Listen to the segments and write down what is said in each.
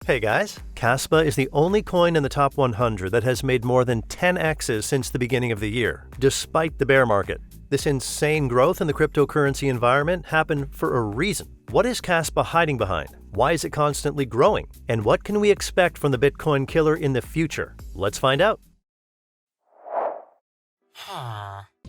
Hey guys, Kaspa is the only coin in the top 100 that has made more than 10x's since the beginning of the year, despite the bear market. This insane growth in the cryptocurrency environment happened for a reason. What is Kaspa hiding behind? Why is it constantly growing? And what can we expect from the Bitcoin killer in the future? Let's find out.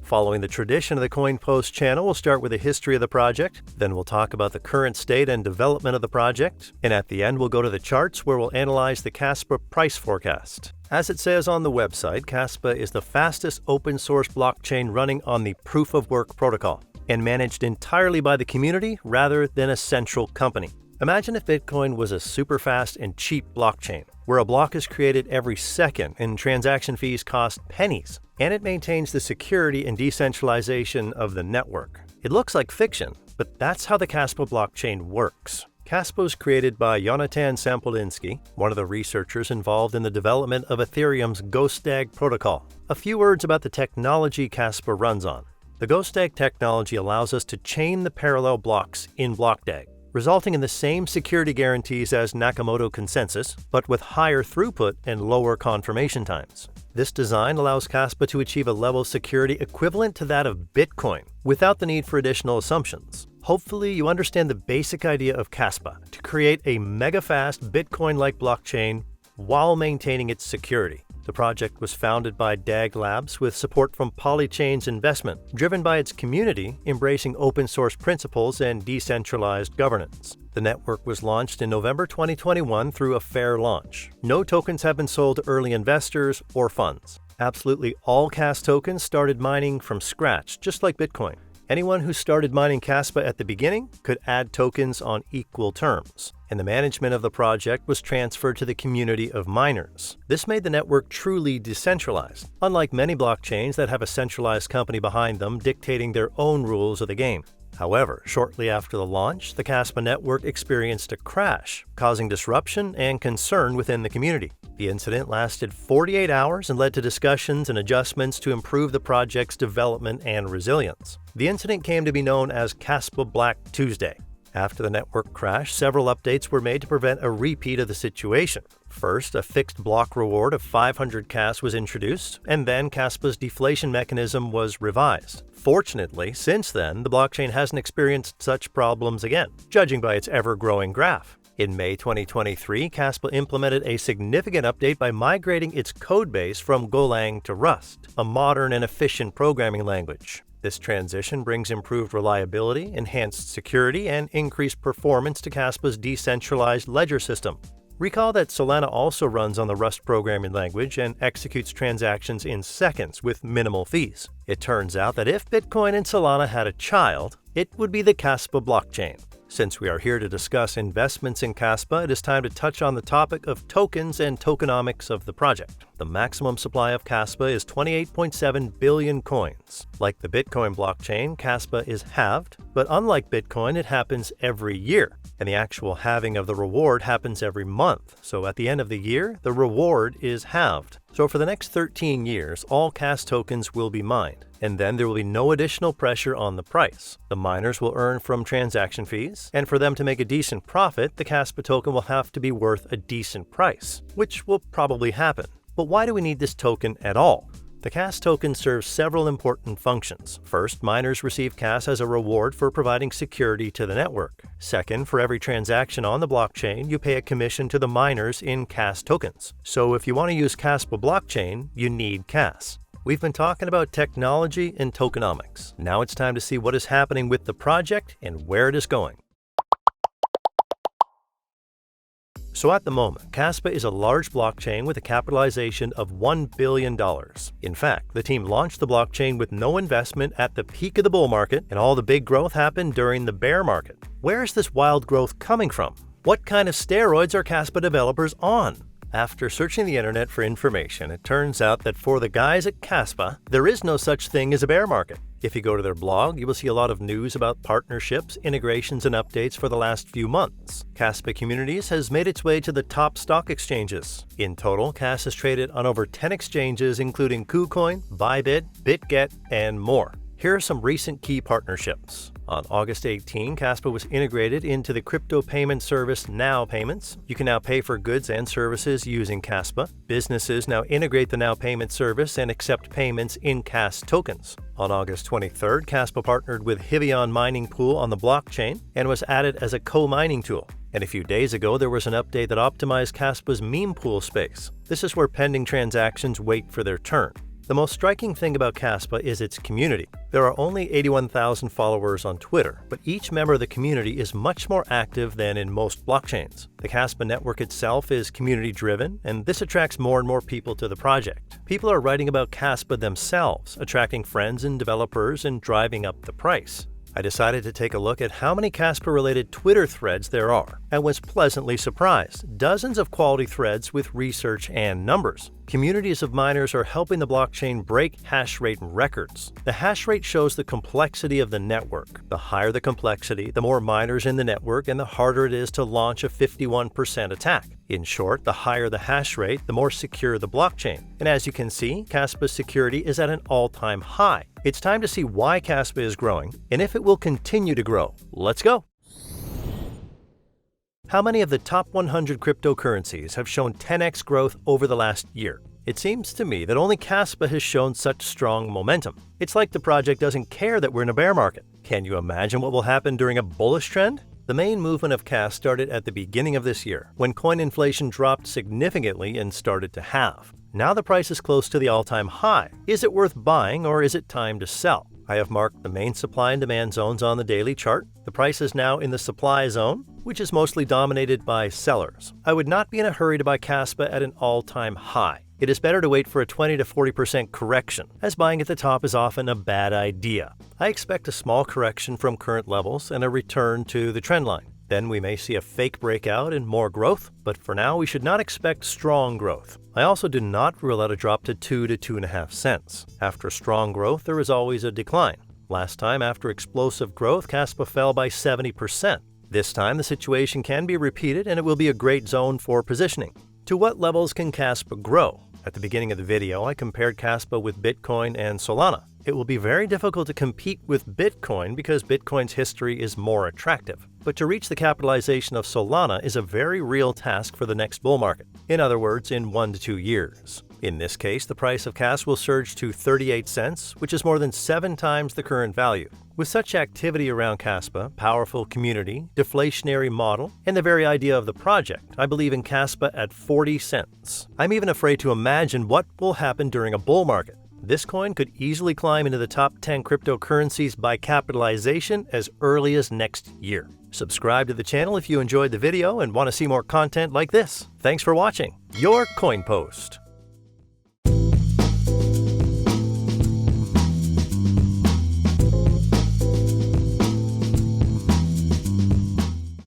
Following the tradition of the Coin Post channel, we'll start with a history of the project, then we'll talk about the current state and development of the project, and at the end we'll go to the charts where we'll analyze the Kaspa price forecast. As it says on the website, Kaspa is the fastest open source blockchain running on the Proof of Work protocol and managed entirely by the community rather than a central company. Imagine if Bitcoin was a super fast and cheap blockchain, where a block is created every second and transaction fees cost pennies, and it maintains the security and decentralization of the network. It looks like fiction, but that's how the Kaspa blockchain works. Kaspa was created by Jonathan Sampolinsky, one of the researchers involved in the development of Ethereum's GhostDAG protocol. A few words about the technology Kaspa runs on. The GhostDAG technology allows us to chain the parallel blocks in BlockDAG, resulting in the same security guarantees as Nakamoto consensus, but with higher throughput and lower confirmation times. This design allows Kaspa to achieve a level of security equivalent to that of Bitcoin, without the need for additional assumptions. Hopefully, you understand the basic idea of Kaspa, to create a mega-fast Bitcoin-like blockchain while maintaining its security. The project was founded by DAG Labs with support from Polychain's investment, driven by its community embracing open source principles and decentralized governance. The network was launched in November 2021 through a fair launch. No tokens have been sold to early investors or funds. Absolutely all Kas tokens started mining from scratch, just like Bitcoin. Anyone who started mining Kaspa at the beginning could add tokens on equal terms, and the management of the project was transferred to the community of miners. This made the network truly decentralized, unlike many blockchains that have a centralized company behind them dictating their own rules of the game. However, shortly after the launch, the Kaspa network experienced a crash, causing disruption and concern within the community. The incident lasted 48 hours and led to discussions and adjustments to improve the project's development and resilience. The incident came to be known as Kaspa Black Tuesday. After the network crash, several updates were made to prevent a repeat of the situation. First, a fixed block reward of 500 Kas was introduced, and then Kaspa's deflation mechanism was revised. Fortunately, since then, the blockchain hasn't experienced such problems again, judging by its ever-growing graph. In May 2023, Kaspa implemented a significant update by migrating its codebase from Golang to Rust, a modern and efficient programming language. This transition brings improved reliability, enhanced security, and increased performance to Kaspa's decentralized ledger system. Recall that Solana also runs on the Rust programming language and executes transactions in seconds with minimal fees. It turns out that if Bitcoin and Solana had a child, it would be the Kaspa blockchain. Since we are here to discuss investments in Kaspa, it is time to touch on the topic of tokens and tokenomics of the project. The maximum supply of Kaspa is 28.7 billion coins. Like the Bitcoin blockchain, Kaspa is halved, but unlike Bitcoin, it happens every year, and the actual halving of the reward happens every month. So at the end of the year, the reward is halved. So for the next 13 years, all Kas tokens will be mined, and then there will be no additional pressure on the price. The miners will earn from transaction fees, and for them to make a decent profit, the Kaspa token will have to be worth a decent price, which will probably happen. But why do we need this token at all? The Kas token serves several important functions. First, miners receive Kas as a reward for providing security to the network. Second, for every transaction on the blockchain, you pay a commission to the miners in Kas tokens. So if you want to use Kaspa blockchain, you need Kas. We've been talking about technology and tokenomics. Now it's time to see what is happening with the project and where it is going. So at the moment, Kaspa is a large blockchain with a capitalization of $1 billion. In fact, the team launched the blockchain with no investment at the peak of the bull market, and all the big growth happened during the bear market. Where is this wild growth coming from? What kind of steroids are Kaspa developers on? After searching the internet for information, it turns out that for the guys at Kaspa, there is no such thing as a bear market. If you go to their blog, you will see a lot of news about partnerships, integrations, and updates for the last few months. Kaspa Communities has made its way to the top stock exchanges. In total, Kas is traded on over 10 exchanges including KuCoin, Bybit, BitGet, and more. Here are some recent key partnerships. On August 18, Kaspa was integrated into the crypto payment service Now Payments. You can now pay for goods and services using Kaspa. Businesses now integrate the Now Payment service and accept payments in KAS tokens. On August 23rd, Kaspa partnered with Hivion Mining Pool on the blockchain and was added as a co-mining tool. And a few days ago, there was an update that optimized Kaspa's meme pool space. This is where pending transactions wait for their turn. The most striking thing about Kaspa is its community. There are only 81,000 followers on Twitter, but each member of the community is much more active than in most blockchains. The Kaspa network itself is community-driven, and this attracts more and more people to the project. People are writing about Kaspa themselves, attracting friends and developers and driving up the price. I decided to take a look at how many Kaspa-related Twitter threads there are, and was pleasantly surprised. Dozens of quality threads with research and numbers. Communities of miners are helping the blockchain break hash rate records. The hash rate shows the complexity of the network. The higher the complexity, the more miners in the network, and the harder it is to launch a 51% attack. In short, the higher the hash rate, the more secure the blockchain. And as you can see, Kaspa's security is at an all-time high. It's time to see why Kaspa is growing, and if it will continue to grow. Let's go! How many of the top 100 cryptocurrencies have shown 10x growth over the last year? It seems to me that only Kaspa has shown such strong momentum. It's like the project doesn't care that we're in a bear market. Can you imagine what will happen during a bullish trend? The main movement of KAS started at the beginning of this year, when coin inflation dropped significantly and started to halve. Now the price is close to the all-time high. Is it worth buying, or is it time to sell? I have marked the main supply and demand zones on the daily chart. The price is now in the supply zone, which is mostly dominated by sellers. I would not be in a hurry to buy Kaspa at an all-time high. It is better to wait for a 20 to 40% correction, as buying at the top is often a bad idea. I expect a small correction from current levels and a return to the trend line. Then we may see a fake breakout and more growth, but for now we should not expect strong growth. I also do not rule out a drop to 2 to 2.5 cents. After strong growth, there is always a decline. Last time, after explosive growth, Kaspa fell by 70%. This time, the situation can be repeated, and it will be a great zone for positioning. To what levels can Kaspa grow? At the beginning of the video, I compared Kaspa with Bitcoin and Solana. It will be very difficult to compete with Bitcoin because Bitcoin's history is more attractive. But to reach the capitalization of Solana is a very real task for the next bull market. In other words, in 1 to 2 years. In this case, the price of KAS will surge to 38 cents, which is more than 7 times the current value. With such activity around Kaspa, powerful community, deflationary model, and the very idea of the project, I believe in Kaspa at 40 cents. I'm even afraid to imagine what will happen during a bull market. This coin could easily climb into the top 10 cryptocurrencies by capitalization as early as next year. Subscribe to the channel if you enjoyed the video and want to see more content like this. Thanks for watching. Your Coin Post.